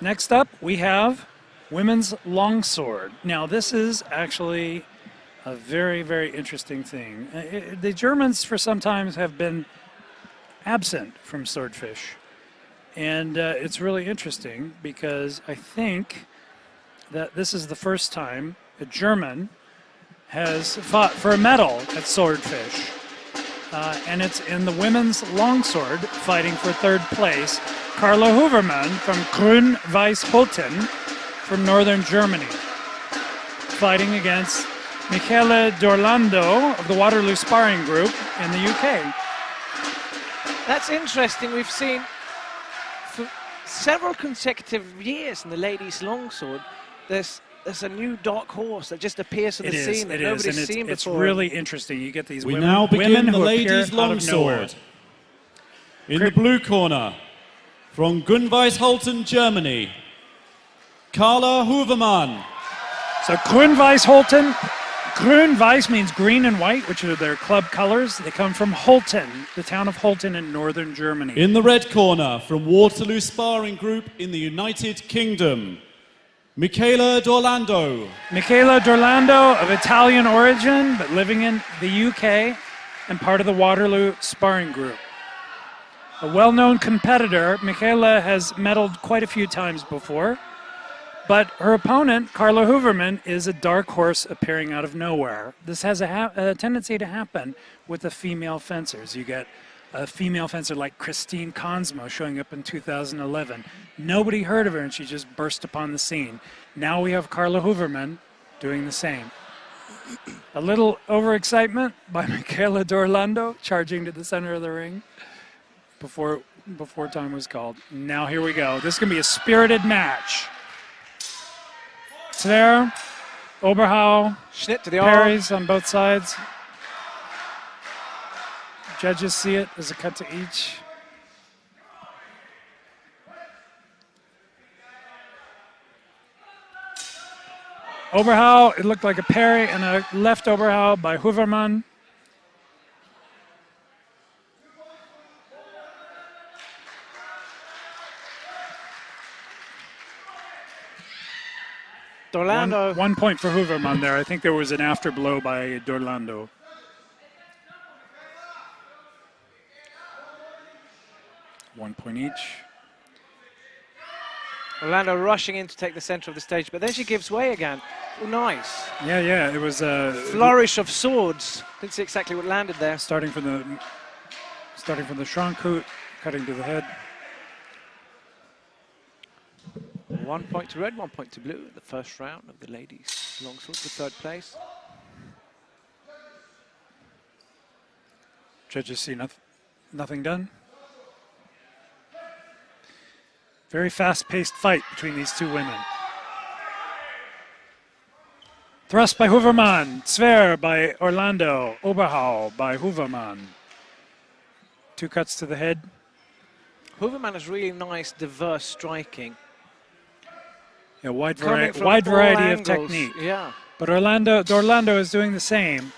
Next up, we have women's longsword. Now, this is actually a very, very interesting thing. The Germans, for some time, have been absent from Swordfish. And it's really interesting because I think that this is the first time a German has fought for a medal at Swordfish. And it's in the women's longsword, fighting for third place. Carla Huvermann from Grün-Weiss Holten from northern Germany, fighting against Michele D'Orlando of the Waterloo Sparring Group in the UK. That's interesting. We've seen for several consecutive years in the ladies' longsword, there's a new dark horse that just appears on the scene that nobody's seen before. It's really interesting. You get these we women, now begin women the who ladies' longsword. In the blue corner, from Grün-Weiss Holten, Germany, Carla Huvermann. So Grün-Weiss Holten, Grün-Weiss means green and white, which are their club colors. They come from Holten, the town of Holten in northern Germany. In the red corner, from Waterloo Sparring Group in the United Kingdom, Michele D'Orlando. Michele D'Orlando, of Italian origin, but living in the UK and part of the Waterloo Sparring Group. A well-known competitor, Michele has medaled quite a few times before, but her opponent, Carla Huvermann, is a dark horse appearing out of nowhere. This has a tendency to happen with the female fencers. You get a female fencer like Christine Konsmo showing up in 2011. Nobody heard of her, and she just burst upon the scene. Now we have Carla Huvermann doing the same. A little overexcitement by Michele D'Orlando, charging to the center of the ring before time was called. Now here we go. This is going to be a spirited match. There, Oberhau, Schnitt to the arm. parries on both sides. Judges see it as a cut to each. Oberhau, it looked like a parry and a left Oberhau by Huvermann. D'Orlando. One point for Huvermann there. I think there was an after blow by D'Orlando. One point each. Orlando rushing in to take the center of the stage, but then she gives way again. Oh, nice. Yeah, it was a flourish of swords. Didn't see exactly what landed there. Starting from the Schrankhoot, cutting to the head. 1 point to red, 1 point to blue in the first round of the ladies' longsword for third place. Judges see nothing done. Very fast-paced fight between these two women. Thrust by Huvermann, Sver by Orlando, Oberhau by Huvermann. Two cuts to the head. Huvermann has really nice, diverse striking. Yeah, wide variety of technique. Yeah. But D'Orlando is doing the same.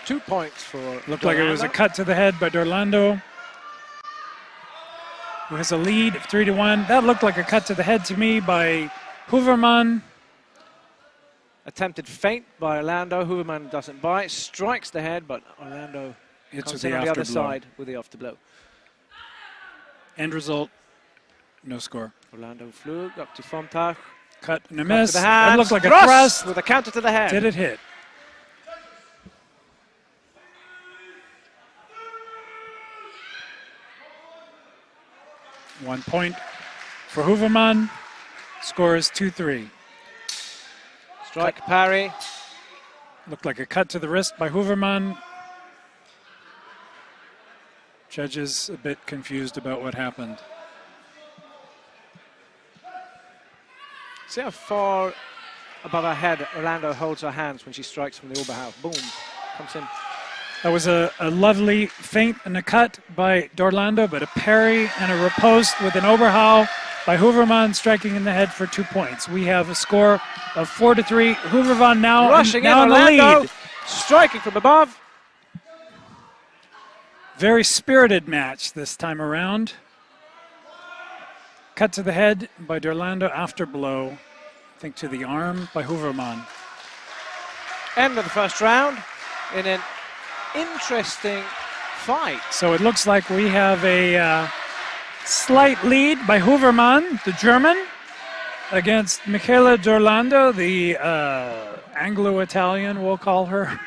Two points for Looked like it was a cut to the head by D'Orlando, who has a lead of 3-1. That looked like a cut to the head to me by Huvermann. Attempted feint by Orlando. Huvermann doesn't bite. Strikes the head, but Orlando comes in on the other side with the after blow. End result, no score. Orlando Flug up to Fontach. Cut and a miss. That looked like a thrust. With a counter to the head. Did it hit? One point for Huvermann. Score is 2-3. Strike, parry. Looked like a cut to the wrist by Huvermann. Judges a bit confused about what happened. See how far above her head Orlando holds her hands when she strikes from the Oberhau. Boom. Comes in. That was a lovely feint and a cut by D'Orlando, but a parry and a riposte with an Oberhau by Huvermann, striking in the head for 2 points. We have a score of 4-3. Huvermann now rushing in Orlando, the lead. Striking from above. Very spirited match this time around. Cut to the head by D'Orlando, after blow, I think to the arm by Huvermann. End of the first round in an interesting fight. So it looks like we have a slight lead by Huvermann, the German, against Michaela D'Orlando, the Anglo-Italian, we'll call her.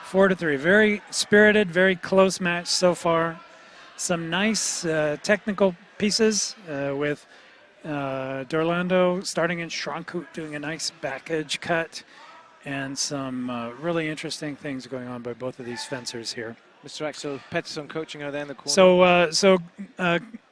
4-3. Very spirited, very close match so far. Some nice technical pieces with D'Orlando starting in Schrankhout, doing a nice back edge cut, and some really interesting things going on by both of these fencers here. Mr. Axel Pettersson coaching her there in the corner. So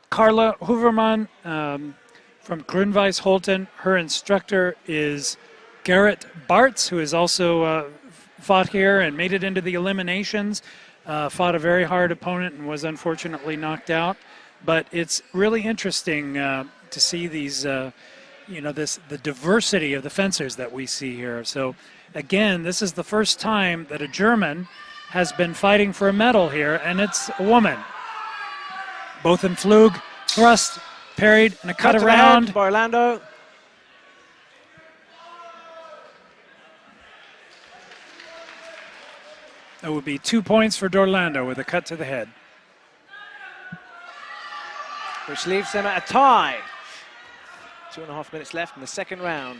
Carla Huvermann from Grün-Weiss Holten, her instructor is Garrett Bartz, who has also fought here and made it into the eliminations, fought a very hard opponent and was unfortunately knocked out. But it's really interesting to see these, the diversity of the fencers that we see here. So again, this is the first time that a German has been fighting for a medal here, and it's a woman. Both in Flug, thrust, parried, and a cut around. By Orlando. That would be 2 points for D'Orlando with a cut to the head. Which leaves them at a tie. 2.5 minutes left in the second round.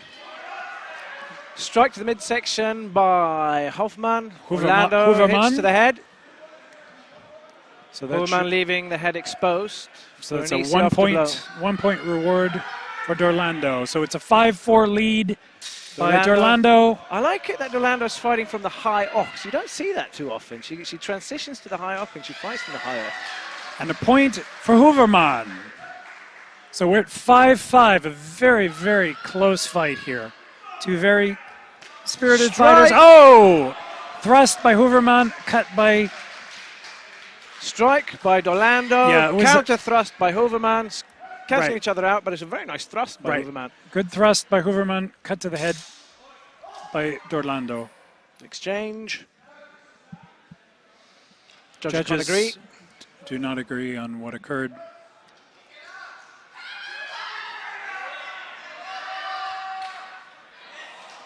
Strike to the midsection by Hoffmann. Orlando hits to the head. So Huvermann leaving the head exposed. So it's a 1 point reward for D'Orlando. So it's a 5-4 lead by D'Orlando. I like it that D'Orlando's fighting from the high off. You don't see that too often. She transitions to the high off and she fights from the high off. And a point for Huvermann. So we're at 5-5, a very, very close fight here. Two very spirited fighters. Oh! Thrust by Huvermann, cut by... Strike by D'Orlando, counter thrust by Huvermann, cancelling each other out, but it's a very nice thrust by Huvermann. Good thrust by Huvermann, cut to the head by D'Orlando. Exchange. Judges can't agree. Do not agree on what occurred.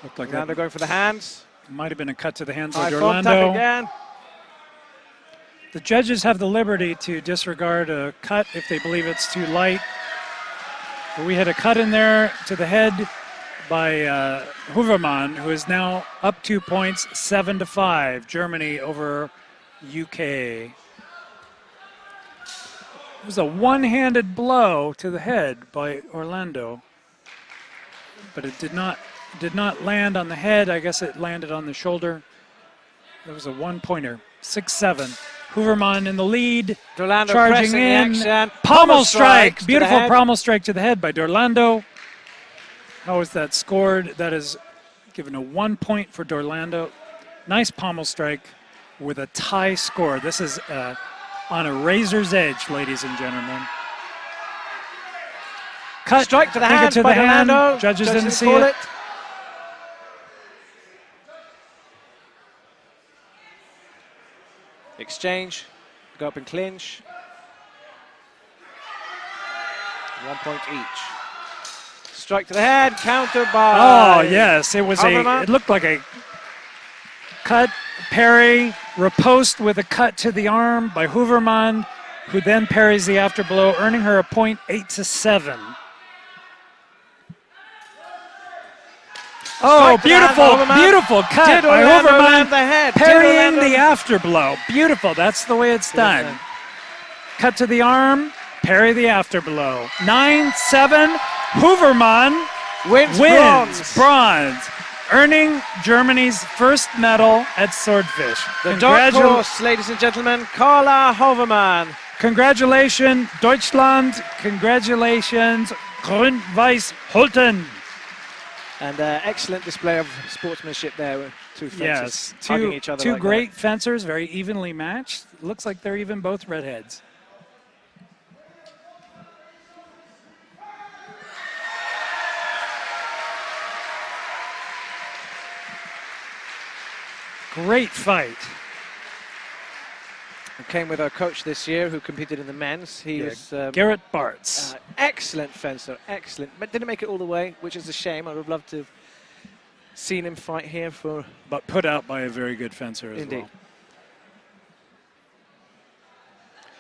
Looked like D'Orlando going for the hands. Might have been a cut to the hands by High D'Orlando. Again. The judges have the liberty to disregard a cut if they believe it's too light. But we had a cut in there to the head by Huvermann, who is now up 2 points, 7-5. Germany over UK. It was a one-handed blow to the head by Orlando, but it did not land on the head. I guess it landed on the shoulder. It was a one-pointer, 6-7. Huvermann in the lead, D'Orlando charging in. Pommel strike, beautiful pommel strike to the head by D'Orlando. How is that scored? That is given a 1 point for D'Orlando. Nice pommel strike with a tie score. This is on a razor's edge, ladies and gentlemen. Cut, strike to the hand to by the hand. D'Orlando. Judges didn't see it. Exchange, go up and clinch. 1 point each. Strike to the head, counter by... Oh, yes, it was it looked like a cut, parry, riposte with a cut to the arm by Huvermann, who then parries the afterblow, earning her a point, 8-7. Oh, beautiful cut by Huvermann, parrying the afterblow. Beautiful, that's the way it's done. Cut to the arm, parry the afterblow. 9-7, Huvermann wins bronze, earning Germany's first medal at Swordfish. The dark horse, ladies and gentlemen, Carla Huvermann. Congratulations, Deutschland. Congratulations, Grün-Weiss Holten. And excellent display of sportsmanship there with two fencers hugging each other. Two great fencers, very evenly matched. Looks like they're even both redheads. Great fight. Who came with our coach this year, who competed in the men's. He was Garrett Bartz. Excellent fencer, excellent. But didn't make it all the way, which is a shame. I would have loved to have seen him fight here for... But put out by a very good fencer as Indeed. well.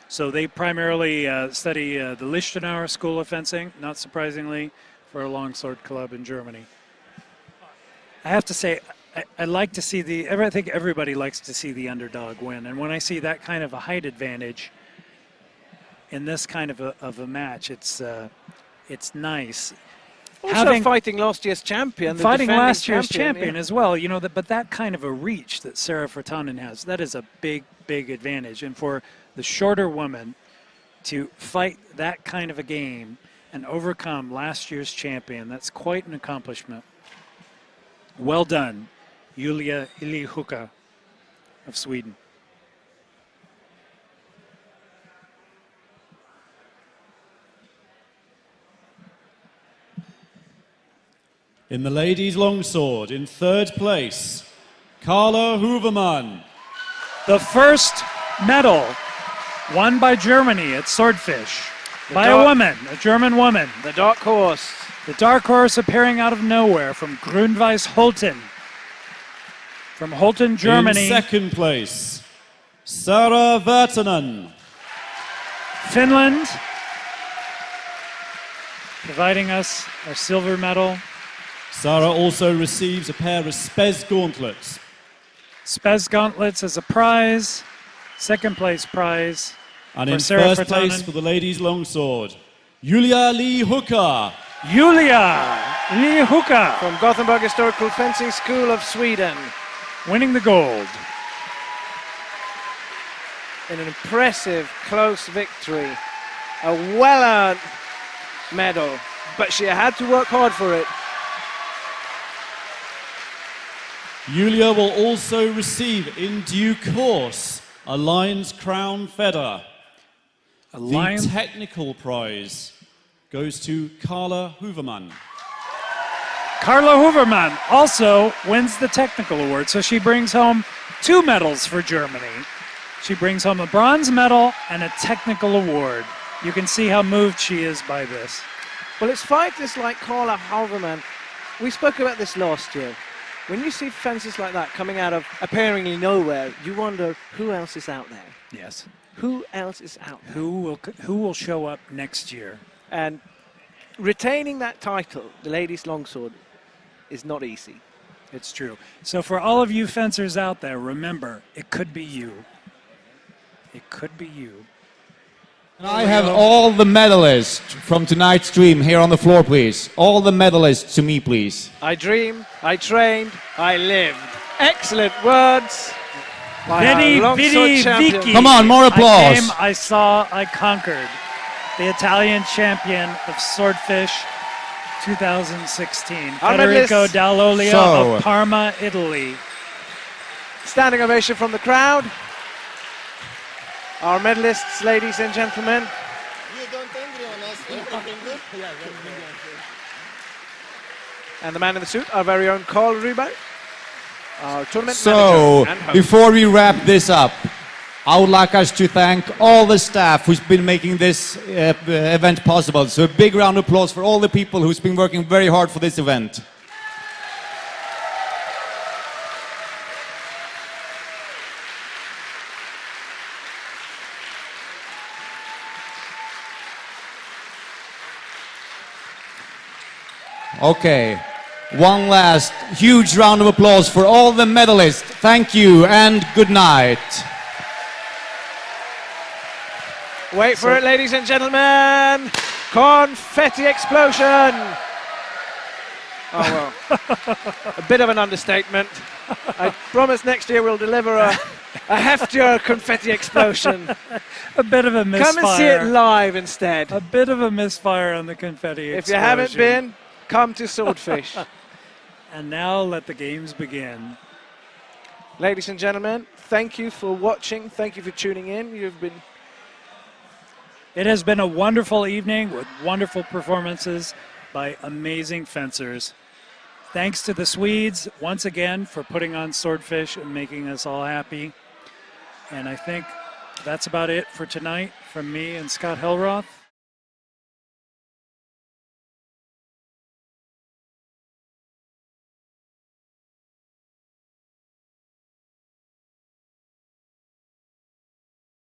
So they primarily study the Lichtenauer School of Fencing, not surprisingly, for a longsword club in Germany. I have to say, I like to see I think everybody likes to see the underdog win. And when I see that kind of a height advantage in this kind of a match, it's nice. Also fighting last year's champion. Fighting last year's champion as well, you know, but that kind of a reach that Sarah Furtanen has, that is a big, big advantage. And for the shorter woman to fight that kind of a game and overcome last year's champion, that's quite an accomplishment. Well done, Julia Ilihuka of Sweden. In the ladies' longsword, in third place, Carla Huvermann. The first medal won by Germany at Swordfish by a woman, a German woman. The dark horse. The dark horse appearing out of nowhere from Grün-Weiss Holten. From Holten, Germany. In second place, Sarah Vatanen. Finland, providing us our silver medal. Sarah also receives a pair of Spez gauntlets. Spez gauntlets as a prize. Second place prize. And for in Sarah first place Furtanen. for the ladies' longsword, Julia Ilihuka. Julia Ilihuka From Gothenburg Historical Fencing School of Sweden. winning the gold. In an impressive, close victory. A well-earned medal, but she had to work hard for it. Julia will also receive in due course a Lion's Crown Feather. The technical prize goes to Carla Huvermann. Carla Huvermann also wins the technical award, so she brings home 2 medals for Germany. She brings home a bronze medal and a technical award. You can see how moved she is by this. Well, it's fighters like Carla Huvermann. We spoke about this last year. When you see fencers like that coming out of apparently nowhere, you wonder who else is out there. Yes. Who else is out there? Who will show up next year? And retaining that title, the ladies' longsword, is not easy. It's true. So for all of you fencers out there, remember, it could be you. It could be you. And I have all the medalists from tonight's stream here on the floor, please. All the medalists to me, please. I dreamed, I trained, I lived. Excellent words. by our longsword champion. Vicky. Come on, more applause. I came, I saw, I conquered. The Italian champion of Swordfish 2016. Federico Dall'Olio of Parma, Italy. Standing ovation from the crowd. Our medalists, ladies and gentlemen. You don't angry on us, everything good? And the man in the suit, our very own Carl Huvermann, our tournament So, manager and host. before we wrap this up, I would like us to thank all the staff who's been making this event possible. So a big round of applause for all the people who's been working very hard for this event. Okay, one last huge round of applause for all the medalists. Thank you and good night. Wait for it, ladies and gentlemen. Confetti explosion. Oh, well. A bit of an understatement. I promise next year we'll deliver a heftier confetti explosion. A bit of a misfire. Come and see it live instead. A bit of a misfire on the confetti If explosion. you haven't been, come to Swordfish. And now let the games begin. Ladies and gentlemen, thank you for watching. Thank you for tuning in. It has been a wonderful evening with wonderful performances by amazing fencers. Thanks to the Swedes once again for putting on Swordfish and making us all happy. And I think That's about it for tonight from me and Scott Hellroth.